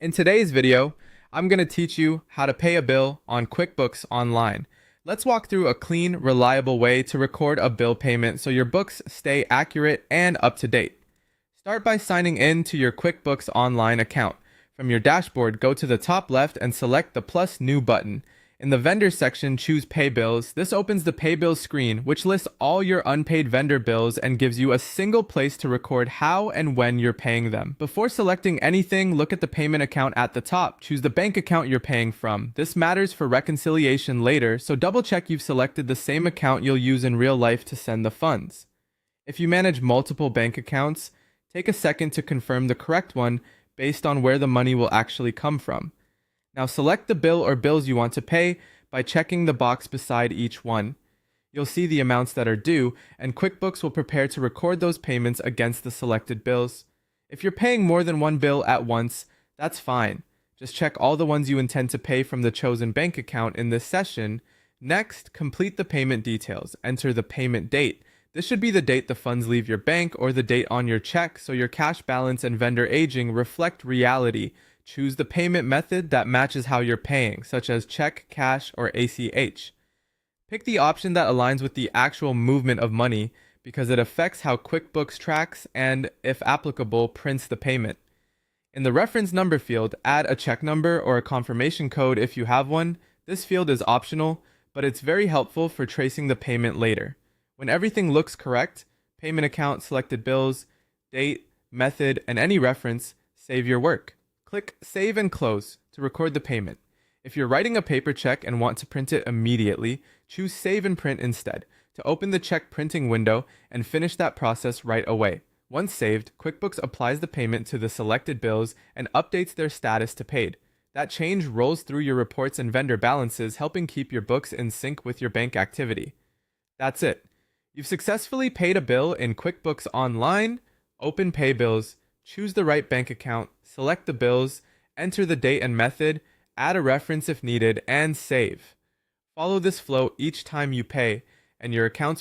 In today's video, I'm going to teach you how to pay a bill on QuickBooks Online. Let's walk through a clean, reliable way to record a bill payment so your books stay accurate and up to date. Start by signing in to your QuickBooks Online account. From your dashboard, go to the top left and select the plus new button. In the vendor section, choose Pay Bills. This opens the Pay Bills screen, which lists all your unpaid vendor bills and gives you a single place to record how and when you're paying them. Before selecting anything, look at the payment account at the top. Choose the bank account you're paying from. This matters for reconciliation later, so double check you've selected the same account you'll use in real life to send the funds. If you manage multiple bank accounts, take a second to confirm the correct one based on where the money will actually come from. Now select the bill or bills you want to pay by checking the box beside each one. You'll see the amounts that are due, and QuickBooks will prepare to record those payments against the selected bills. If you're paying more than one bill at once, that's fine. Just check all the ones you intend to pay from the chosen bank account in this session. Next, complete the payment details. Enter the payment date. This should be the date the funds leave your bank or the date on your check, so your cash balance and vendor aging reflect reality. Choose the payment method that matches how you're paying, such as check, cash, or ACH. Pick the option that aligns with the actual movement of money because it affects how QuickBooks tracks and, if applicable, prints the payment. In the reference number field, add a check number or a confirmation code if you have one. This field is optional, but it's very helpful for tracing the payment later. When everything looks correct, payment account, selected bills, date, method, and any reference, save your work. Click Save and Close to record the payment. If you're writing a paper check and want to print it immediately, choose Save and Print instead to open the check printing window and finish that process right away. Once saved, QuickBooks applies the payment to the selected bills and updates their status to paid. That change rolls through your reports and vendor balances, helping keep your books in sync with your bank activity. That's it. You've successfully paid a bill in QuickBooks Online. Open Pay Bills, choose the right bank account, select the bills, enter the date and method, add a reference if needed, and save. Follow this flow each time you pay, and your accounts